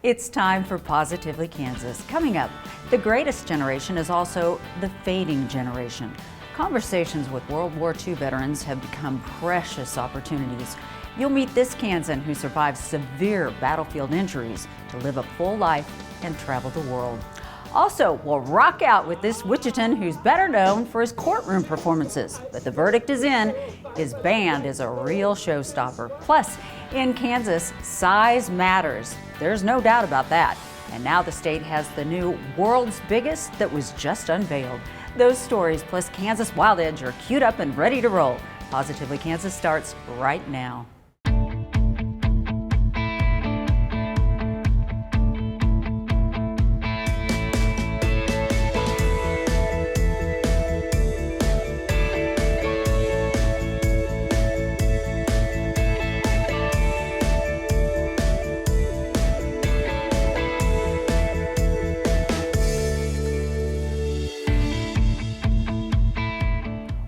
It's time for Positively Kansas. Coming up, the greatest generation is also the fading generation. Conversations with World War II veterans have become precious opportunities. You'll meet this Kansan who survived severe battlefield injuries to live a full life and travel the world. Also, we'll rock out with this Wichitan who's better known for his courtroom performances. But the verdict is in. His band is a real showstopper. Plus, in Kansas, size matters. There's no doubt about that. And now the state has the new world's biggest that was just unveiled. Those stories plus Kansas Wild Edge are queued up and ready to roll. Positively Kansas starts right now.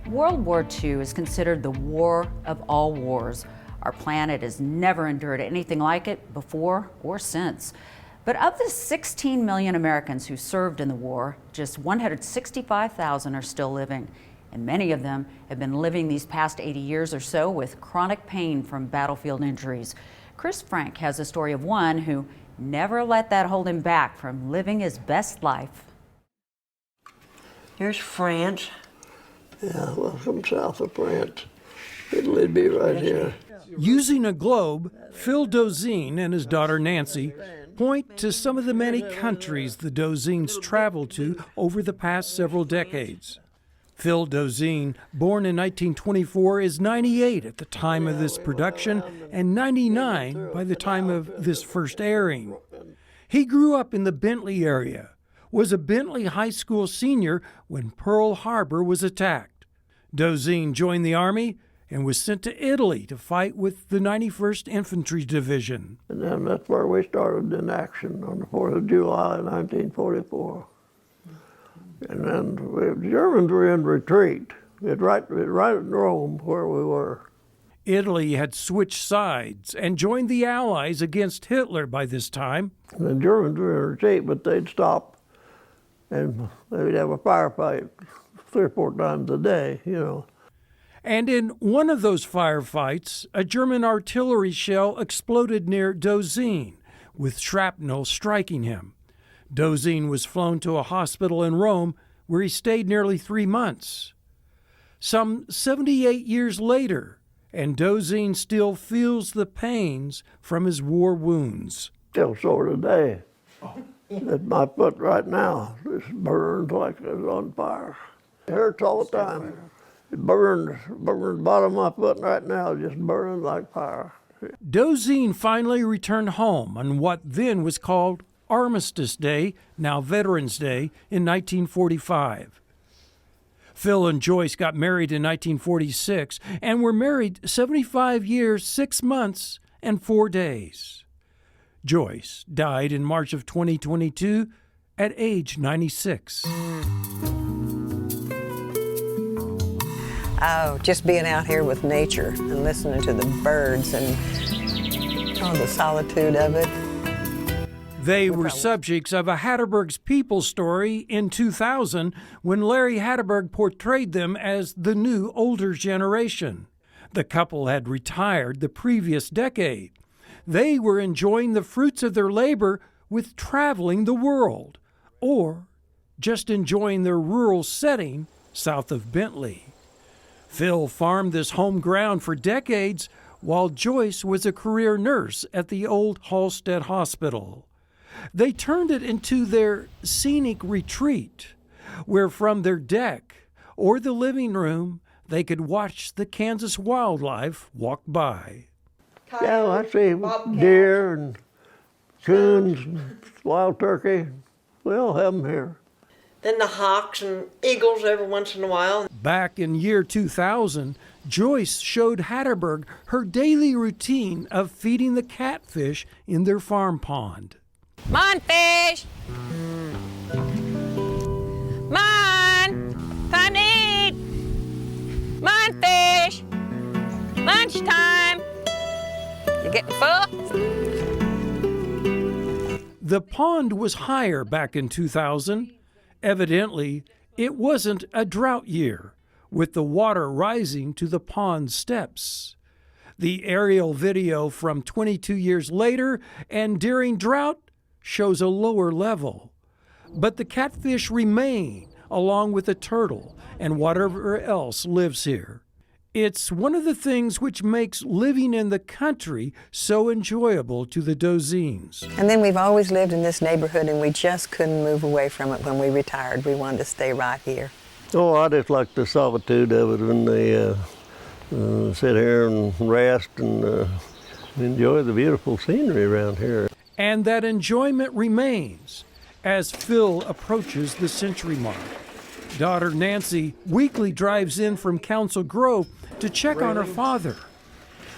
World War II is considered the war of all wars. Our planet has never endured anything like it before or since. But of the 16 million Americans who served in the war, just 165,000 are still living. And many of them have been living these past 80 years or so with chronic pain from battlefield injuries. Chris Frank has a story of one who never let that hold him back from living his best life. Here's France. Yeah, well, from south of France. It'll be right here. Using a globe, Phil Dozine and his daughter Nancy point to some of the many countries the Dozines traveled to over the past several decades. Phil Dozine, born in 1924, is 98 at the time of this production and 99 by the time of this first airing. He grew up in the Bentley area, was a Bentley High School senior when Pearl Harbor was attacked. Dozine joined the Army and was sent to Italy to fight with the 91st Infantry Division. And then that's where we started in action on the 4th of July, 1944. And then the Germans were in retreat. Right in Rome where we were. Italy had switched sides and joined the Allies against Hitler by this time. And the Germans were in retreat, but they'd stop and they'd have a firefight 3 or 4 times a day, you know. And in one of those firefights, a German artillery shell exploded near Dozine, with shrapnel striking him. Dozine was flown to a hospital in Rome, where he stayed nearly 3 months. Some 78 years later, and Dozine still feels the pains from his war wounds. Still sore today. At my foot right now, it's burned like it's on fire. It hurts all the time. It burns the bottom of my foot right now, just burning like fire. Dozine finally returned home on what then was called Armistice Day, now Veterans Day, in 1945. Phil and Joyce got married in 1946 and were married 75 years, 6 months, and 4 days. Joyce died in March of 2022 at age 96. Oh, just being out here with nature and listening to the birds and the solitude of it. They were subjects of a Hatterberg's People story in 2000 when Larry Hatterberg portrayed them as the new older generation. The couple had retired the previous decade. They were enjoying the fruits of their labor with traveling the world, or just enjoying their rural setting south of Bentley. Phil farmed this home ground for decades, while Joyce was a career nurse at the old Halstead Hospital. They turned it into their scenic retreat, where from their deck or the living room, they could watch the Kansas wildlife walk by. Yeah, I see deer and coons, and wild turkey. We all have them here. Then the hawks and eagles every once in a while. Back in year 2000, Joyce showed Hatterberg her daily routine of feeding the catfish in their farm pond. Come on, fish! Come on! Time to eat! Come on, fish! Lunchtime! You getting full? The pond was higher back in 2000. Evidently, it wasn't a drought year, with the water rising to the pond steps. The aerial video from 22 years later and during drought shows a lower level. But the catfish remain, along with the turtle and whatever else lives here. It's one of the things which makes living in the country so enjoyable to the Dozines. And then we've always lived in this neighborhood, and we just couldn't move away from it when we retired. We wanted to stay right here. Oh, I just like the solitude of it when they sit here and rest and enjoy the beautiful scenery around here. And that enjoyment remains as Phil approaches the century mark. Daughter Nancy weekly drives in from Council Grove to check on her father.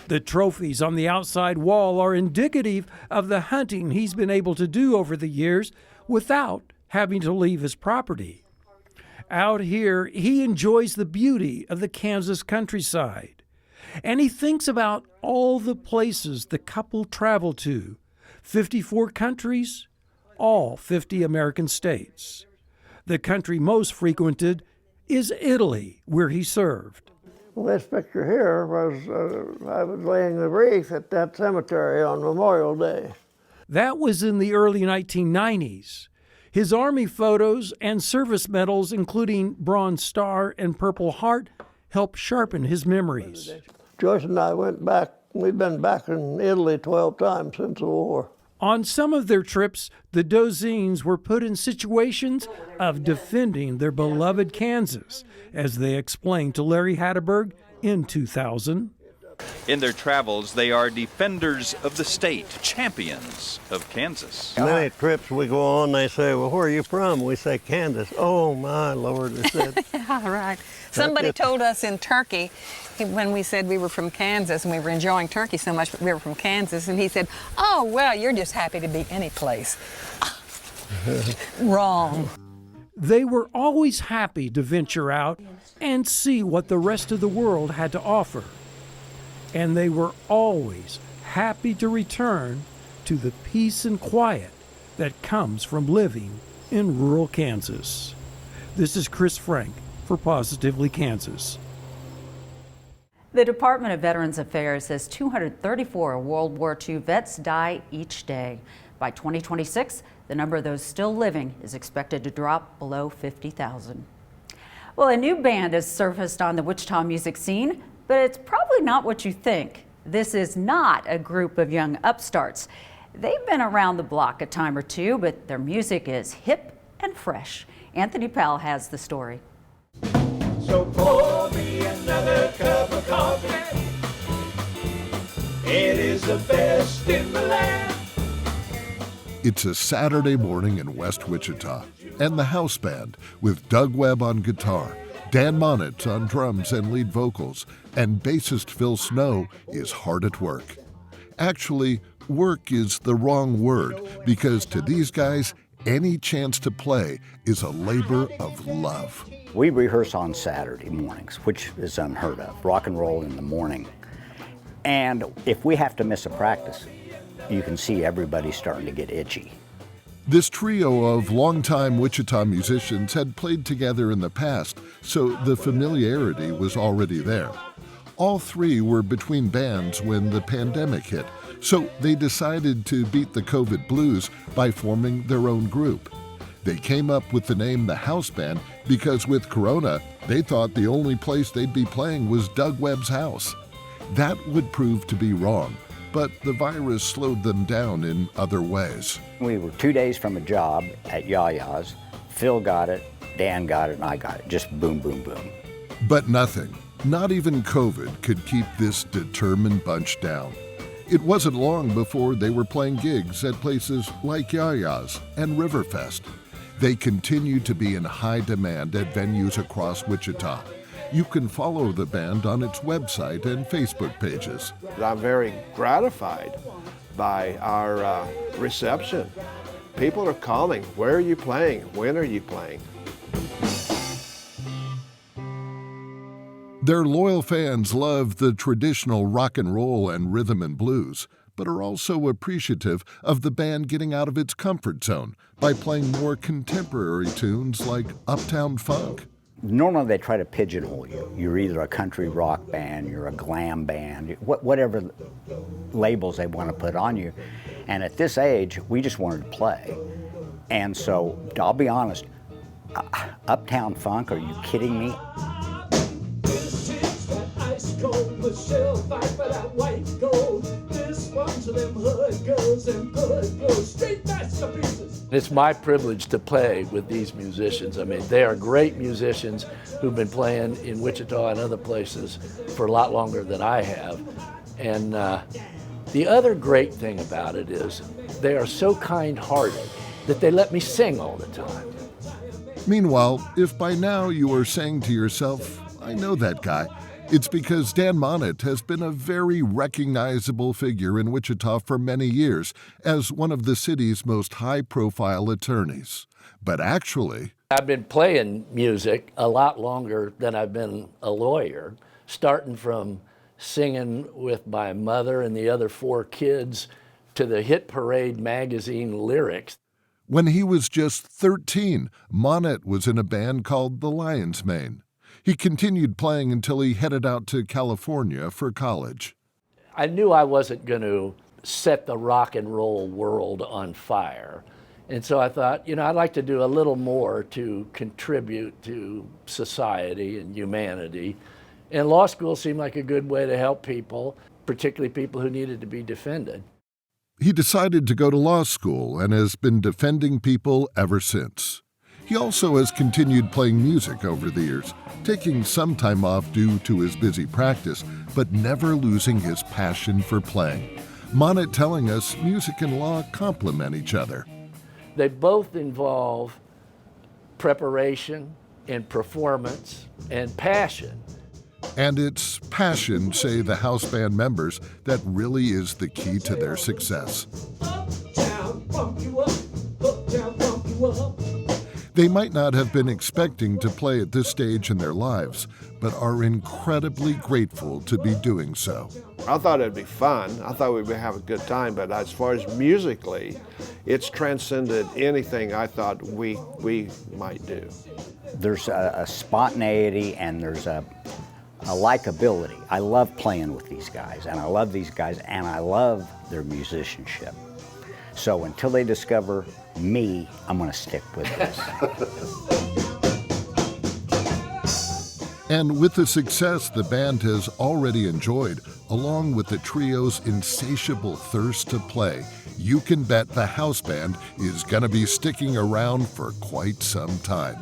The trophies on the outside wall are indicative of the hunting he's been able to do over the years without having to leave his property. Out here, he enjoys the beauty of the Kansas countryside, and he thinks about all the places the couple traveled to, 54 countries, all 50 American states. The country most frequented is Italy, where he served. Well, this picture here was, I was laying the wreath at that cemetery on Memorial Day. That was in the early 1990s. His Army photos and service medals, including Bronze Star and Purple Heart, helped sharpen his memories. Joyce and I went back, we've been back in Italy 12 times since the war. On some of their trips, the Dozines were put in situations of defending their beloved Kansas, as they explained to Larry Hatterberg in 2000. In their travels, they are defenders of the state, champions of Kansas. Many trips we go on, they say, well, where are you from? We say Kansas. Oh, my Lord, they said. All right. Somebody told us in Turkey, when we said we were from Kansas and we were enjoying Turkey so much, but we were from Kansas, and he said, oh, well, you're just happy to be any place. Wrong. They were always happy to venture out and see what the rest of the world had to offer. And they were always happy to return to the peace and quiet that comes from living in rural Kansas. This is Chris Frank for Positively Kansas. The Department of Veterans Affairs says 234 World War II vets die each day. By 2026, the number of those still living is expected to drop below 50,000. Well, a new band has surfaced on the Wichita music scene, but it's probably not what you think. This is not a group of young upstarts. They've been around the block a time or two, but their music is hip and fresh. Anthony Powell has the story. So pour me another cup of coffee. It is the best in the land. It's a Saturday morning in West Wichita, and the house band with Doug Webb on guitar, Dan Monitz on drums and lead vocals, and bassist Phil Snow is hard at work. Actually, work is the wrong word, because to these guys, any chance to play is a labor of love. We rehearse on Saturday mornings, which is unheard of, rock and roll in the morning. And if we have to miss a practice, you can see everybody starting to get itchy. This trio of longtime Wichita musicians had played together in the past, so the familiarity was already there. All three were between bands when the pandemic hit, so they decided to beat the COVID blues by forming their own group. They came up with the name The House Band because with Corona, they thought the only place they'd be playing was Doug Webb's house. That would prove to be wrong, but the virus slowed them down in other ways. We were 2 days from a job at Yaya's. Phil got it, Dan got it, and I got it. Just boom, boom, boom. But nothing, not even COVID, could keep this determined bunch down. It wasn't long before they were playing gigs at places like Yaya's and Riverfest. They continue to be in high demand at venues across Wichita. You can follow the band on its website and Facebook pages. I'm very gratified by our reception. People are calling, where are you playing? When are you playing? Their loyal fans love the traditional rock and roll and rhythm and blues, but are also appreciative of the band getting out of its comfort zone by playing more contemporary tunes like Uptown Funk. Normally they try to pigeonhole you. You're either a country rock band, you're a glam band, whatever labels they want to put on you. And at this age, we just wanted to play. And so, I'll be honest, Uptown Funk, are you kidding me? It's my privilege to play with these musicians. I mean, they are great musicians who've been playing in Wichita and other places for a lot longer than I have. And the other great thing about it is they are so kind-hearted that they let me sing all the time. Meanwhile, if by now you are saying to yourself, I know that guy, it's because Dan Monett has been a very recognizable figure in Wichita for many years as one of the city's most high-profile attorneys. But actually, I've been playing music a lot longer than I've been a lawyer, starting from singing with my mother and the other 4 kids to the Hit Parade magazine lyrics. When he was just 13, Monett was in a band called the Lion's Mane. He continued playing until he headed out to California for college. I knew I wasn't going to set the rock and roll world on fire. And so I thought, you know, I'd like to do a little more to contribute to society and humanity. And law school seemed like a good way to help people, particularly people who needed to be defended. He decided to go to law school and has been defending people ever since. He also has continued playing music over the years, taking some time off due to his busy practice, but never losing his passion for playing. Monett telling us music and law complement each other. They both involve preparation and performance and passion. And it's passion, say the house band members, that really is the key to their success. Uptown, bump you up. Uptown, bump you up. They might not have been expecting to play at this stage in their lives, but are incredibly grateful to be doing so. I thought it'd be fun. I thought we'd have a good time, but as far as musically, it's transcended anything I thought we might do. There's a spontaneity and there's a likability. I love playing with these guys, and I love these guys, and I love their musicianship. So until they discover me, I'm going to stick with this. And with the success the band has already enjoyed, along with the trio's insatiable thirst to play, you can bet the house band is going to be sticking around for quite some time.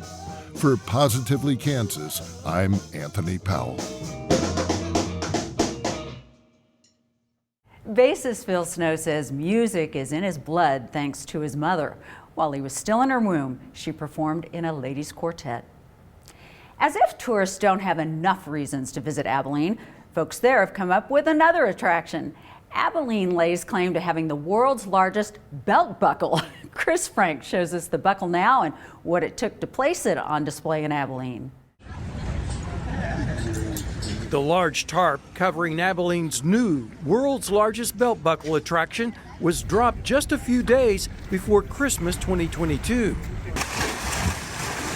For Positively Kansas, I'm Anthony Powell. Bassist Phil Snow says music is in his blood thanks to his mother. While he was still in her womb, she performed in a ladies' quartet. As if tourists don't have enough reasons to visit Abilene, folks there have come up with another attraction. Abilene lays claim to having the world's largest belt buckle. Chris Frank shows us the buckle now and what it took to place it on display in Abilene. The large tarp covering Abilene's new world's largest belt buckle attraction was dropped just a few days before Christmas 2022.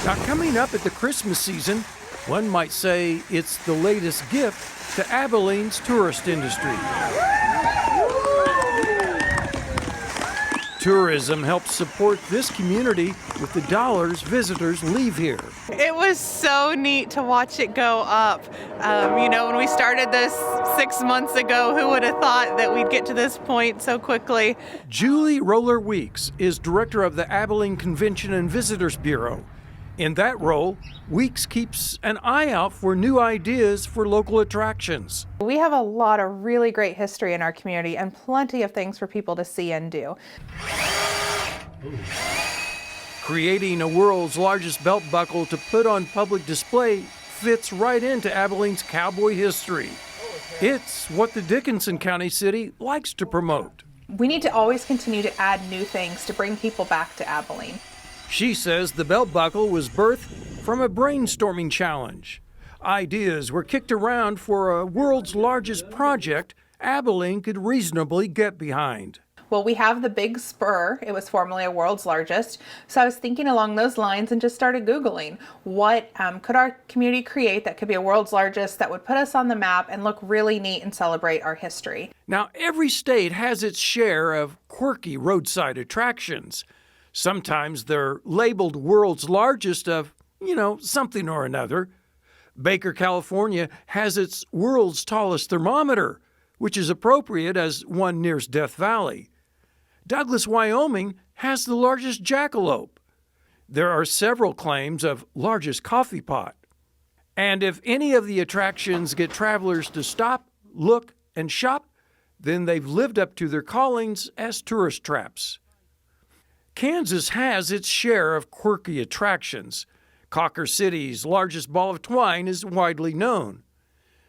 Now, coming up at the Christmas season, one might say it's the latest gift to Abilene's tourist industry. Tourism helps support this community with the dollars visitors leave here. It was so neat to watch it go up. You know, when we started this 6 months ago, who would have thought that we'd get to this point so quickly? Julie Roller Weeks is director of the Abilene Convention and Visitors Bureau. In that role, Weeks keeps an eye out for new ideas for local attractions. We have a lot of really great history in our community and plenty of things for people to see and do. Creating a world's largest belt buckle to put on public display fits right into Abilene's cowboy history. It's what the Dickinson County city likes to promote. We need to always continue to add new things to bring people back to Abilene. She says the belt buckle was birthed from a brainstorming challenge. Ideas were kicked around for a world's largest project Abilene could reasonably get behind. Well, we have the Big Spur. It was formerly a world's largest. So I was thinking along those lines and just started Googling what could our community create that could be a world's largest that would put us on the map and look really neat and celebrate our history. Now, every state has its share of quirky roadside attractions. Sometimes they're labeled world's largest of, something or another. Baker, California has its world's tallest thermometer, which is appropriate as one nears Death Valley. Douglas, Wyoming has the largest jackalope. There are several claims of largest coffee pot. And if any of the attractions get travelers to stop, look, and shop, then they've lived up to their callings as tourist traps. Kansas has its share of quirky attractions. Cocker City's largest ball of twine is widely known.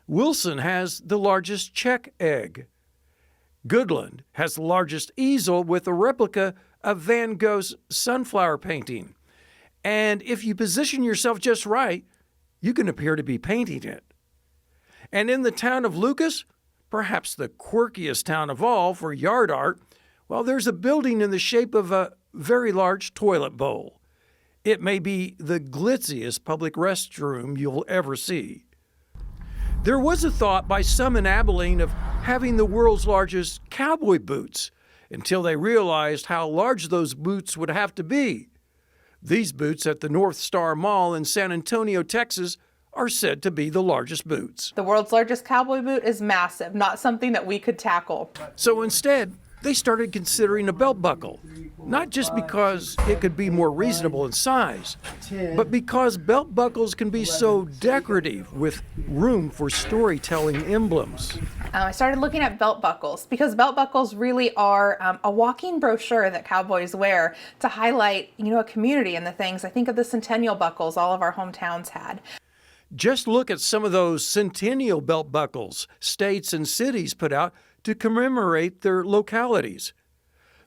Wilson has the largest check egg. Goodland has the largest easel with a replica of Van Gogh's sunflower painting. And if you position yourself just right, you can appear to be painting it. And in the town of Lucas, perhaps the quirkiest town of all for yard art, well, there's a building in the shape of a very large toilet bowl. It may be the glitziest public restroom you'll ever see. There was a thought by some in Abilene of having the world's largest cowboy boots until they realized how large those boots would have to be. These boots at the North Star Mall in San Antonio, Texas, are said to be the largest boots. The world's largest cowboy boot is massive, not something that we could tackle. So instead, they started considering a belt buckle, not just because it could be more reasonable in size, but because belt buckles can be so decorative with room for storytelling emblems. I started looking at belt buckles because belt buckles really are a walking brochure that cowboys wear to highlight, a community and the things. I think of the centennial buckles all of our hometowns had. Just look at some of those centennial belt buckles states and cities put out to commemorate their localities.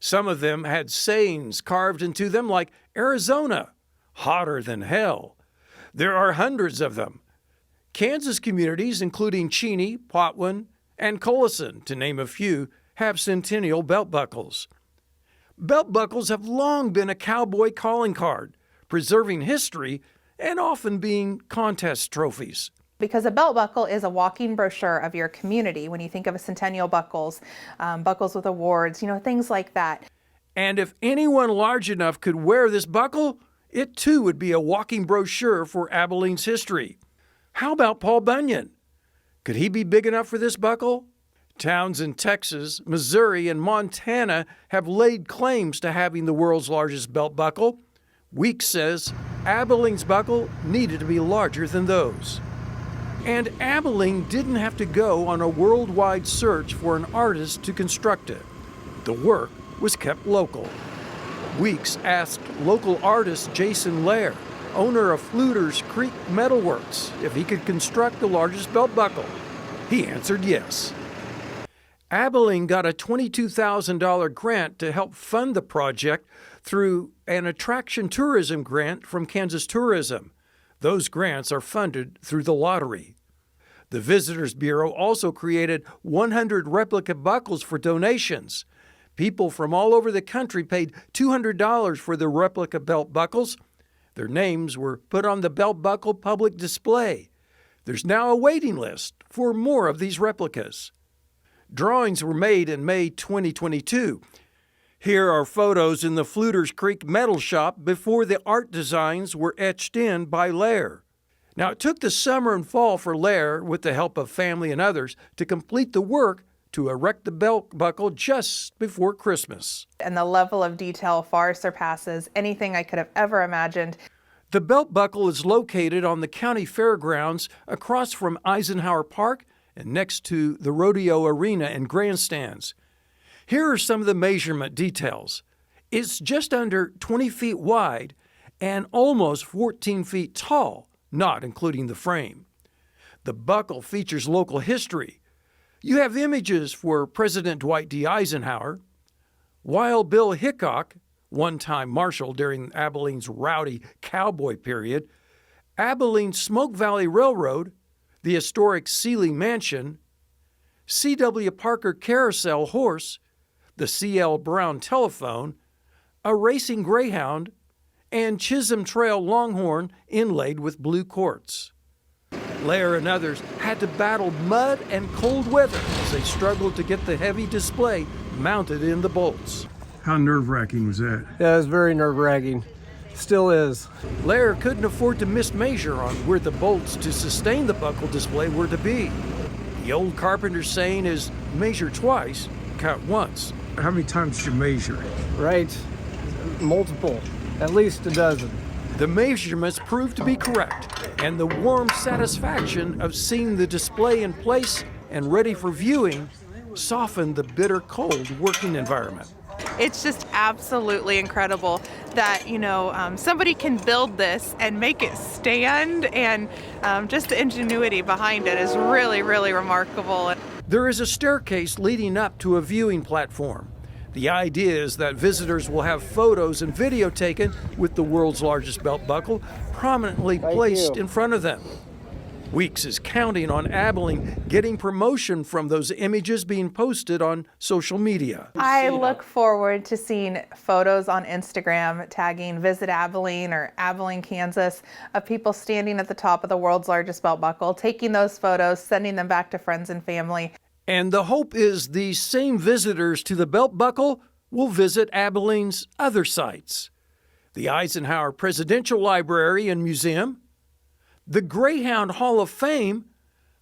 Some of them had sayings carved into them like Arizona, hotter than hell. There are hundreds of them. Kansas communities, including Cheney, Potwin, and Collison, to name a few, have centennial belt buckles. Belt buckles have long been a cowboy calling card, preserving history and often being contest trophies. Because a belt buckle is a walking brochure of your community. When you think of a centennial buckles, buckles with awards, things like that. And if anyone large enough could wear this buckle, it too would be a walking brochure for Abilene's history. How about Paul Bunyan? Could he be big enough for this buckle? Towns in Texas, Missouri, and Montana have laid claims to having the world's largest belt buckle. Weeks says Abilene's buckle needed to be larger than those. And Abilene didn't have to go on a worldwide search for an artist to construct it. The work was kept local. Weeks asked local artist Jason Lair, owner of Fluters Creek Metalworks, if he could construct the largest belt buckle. He answered yes. Abilene got a $22,000 grant to help fund the project through an attraction tourism grant from Kansas Tourism. Those grants are funded through the lottery. The Visitors Bureau also created 100 replica buckles for donations. People from all over the country paid $200 for the replica belt buckles. Their names were put on the belt buckle public display. There's now a waiting list for more of these replicas. Drawings were made in May 2022. Here are photos in the Fluters Creek Metal Shop before the art designs were etched in by Lair. Now, it took the summer and fall for Lair, with the help of family and others, to complete the work to erect the belt buckle just before Christmas. And the level of detail far surpasses anything I could have ever imagined. The belt buckle is located on the county fairgrounds across from Eisenhower Park and next to the rodeo arena and grandstands. Here are some of the measurement details. It's just under 20 feet wide and almost 14 feet tall, not including the frame. The buckle features local history. You have images for President Dwight D. Eisenhower, Wild Bill Hickok, one-time marshal during Abilene's rowdy cowboy period, Abilene Smoke Valley Railroad, the historic Sealy Mansion, C.W. Parker Carousel horse, the C.L. Brown telephone, a racing greyhound, and Chisholm Trail longhorn inlaid with blue quartz. Lair and others had to battle mud and cold weather as they struggled to get the heavy display mounted in the bolts. How nerve-wracking was that? Yeah, it was very nerve-wracking. Still is. Lair couldn't afford to mismeasure on where the bolts to sustain the buckle display were to be. The old carpenter saying is measure twice, cut once. How many times did you measure it? Right. Multiple. At least a dozen. The measurements proved to be correct, and the warm satisfaction of seeing the display in place and ready for viewing softened the bitter cold working environment. It's just absolutely incredible that, somebody can build this and make it stand, and just the ingenuity behind it is really, really remarkable. There is a staircase leading up to a viewing platform. The idea is that visitors will have photos and video taken with the world's largest belt buckle prominently placed in front of them. Weeks is counting on Abilene getting promotion from those images being posted on social media. I look forward to seeing photos on Instagram tagging Visit Abilene or Abilene, Kansas, of people standing at the top of the world's largest belt buckle, taking those photos, sending them back to friends and family. And the hope is these same visitors to the belt buckle will visit Abilene's other sites: the Eisenhower Presidential Library and Museum, the Greyhound Hall of Fame,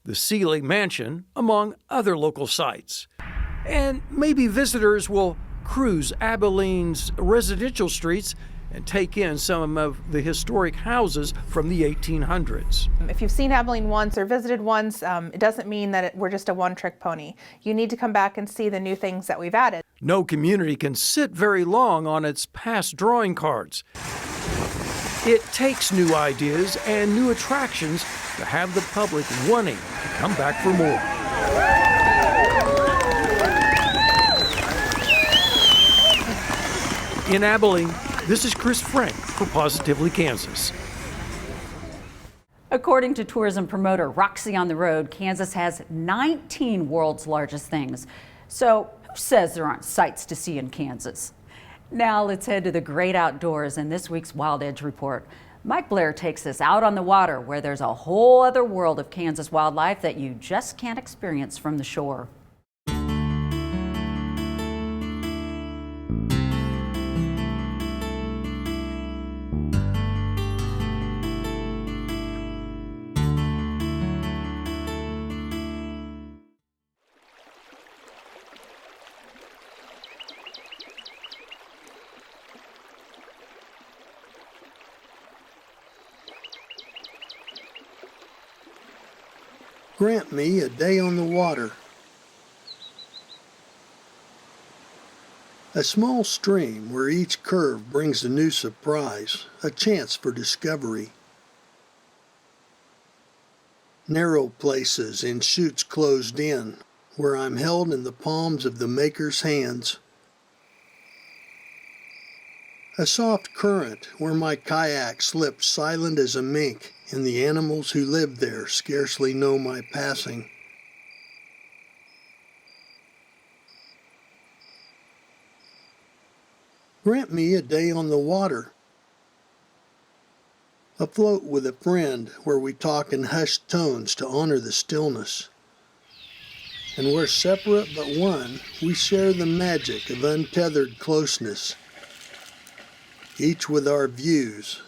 the Seeley Mansion, among other local sites. And maybe visitors will cruise Abilene's residential streets and take in some of the historic houses from the 1800s. If you've seen Abilene once or visited once, it doesn't mean that we're just a one-trick pony. You need to come back and see the new things that we've added. No community can sit very long on its past drawing cards. It takes new ideas and new attractions to have the public wanting to come back for more. In Abilene, this is Chris Frank for Positively Kansas. According to tourism promoter Roxy on the Road, Kansas has 19 world's largest things. So who says there aren't sights to see in Kansas? Now let's head to the great outdoors in this week's Wild Edge Report. Mike Blair takes us out on the water where there's a whole other world of Kansas wildlife that you just can't experience from the shore. Grant me a day on the water. A small stream where each curve brings a new surprise, a chance for discovery. Narrow places in chutes closed in, where I'm held in the palms of the maker's hands. A soft current where my kayak slips silent as a mink, and the animals who live there scarcely know my passing. Grant me a day on the water. Afloat with a friend where we talk in hushed tones to honor the stillness. And where separate but one, we share the magic of untethered closeness, each with our views,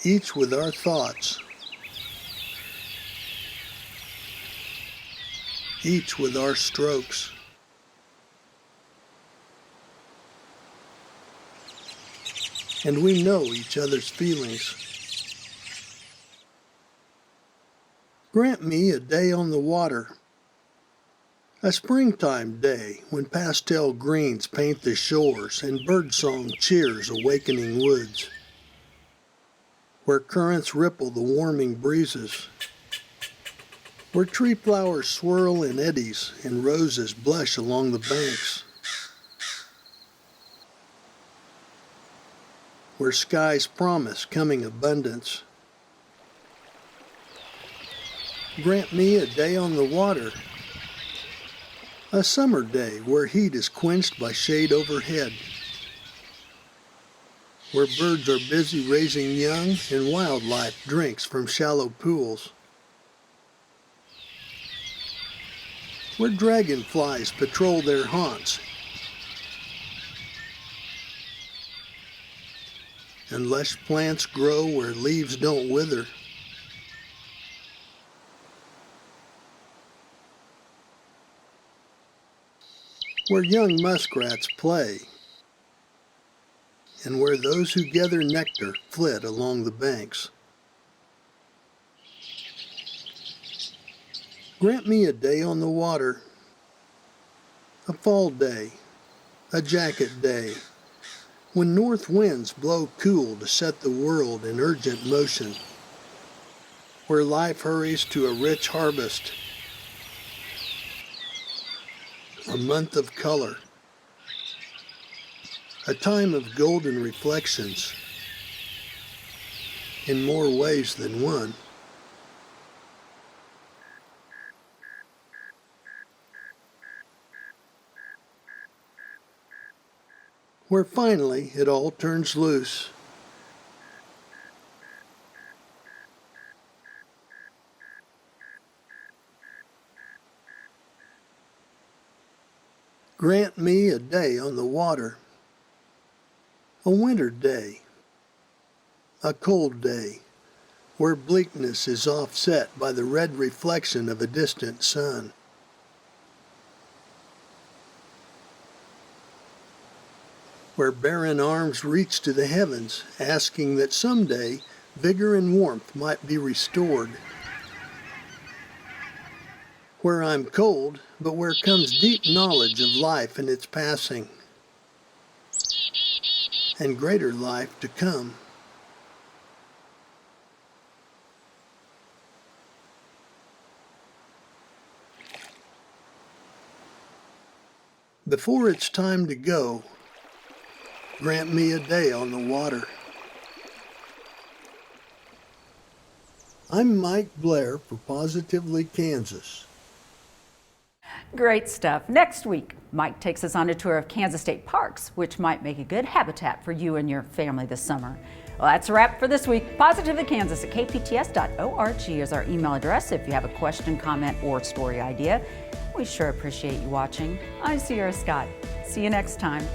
each with our thoughts, each with our strokes. And we know each other's feelings. Grant me a day on the water. A springtime day when pastel greens paint the shores and birdsong cheers awakening woods. Where currents ripple the warming breezes. Where tree flowers swirl in eddies and roses blush along the banks. Where skies promise coming abundance. Grant me a day on the water. A summer day where heat is quenched by shade overhead, where birds are busy raising young and wildlife drinks from shallow pools, where dragonflies patrol their haunts, and lush plants grow where leaves don't wither. Where young muskrats play, and where those who gather nectar flit along the banks. Grant me a day on the water, a fall day, a jacket day, when north winds blow cool to set the world in urgent motion, where life hurries to a rich harvest, a month of color, a time of golden reflections, in more ways than one. Where finally it all turns loose. Grant me a day on the water, a winter day, a cold day, where bleakness is offset by the red reflection of a distant sun. Where barren arms reach to the heavens, asking that someday vigor and warmth might be restored. Where I'm cold, but where comes deep knowledge of life and its passing, and greater life to come. Before it's time to go, grant me a day on the water. I'm Mike Blair for Positively Kansas. Great stuff. Next week, Mike takes us on a tour of Kansas State parks, which might make a good habitat for you and your family this summer. Well, that's a wrap for this week. Positively Kansas at kpts.org is our email address if you have a question, comment, or story idea. We sure appreciate you watching. I'm Sierra Scott. See you next time.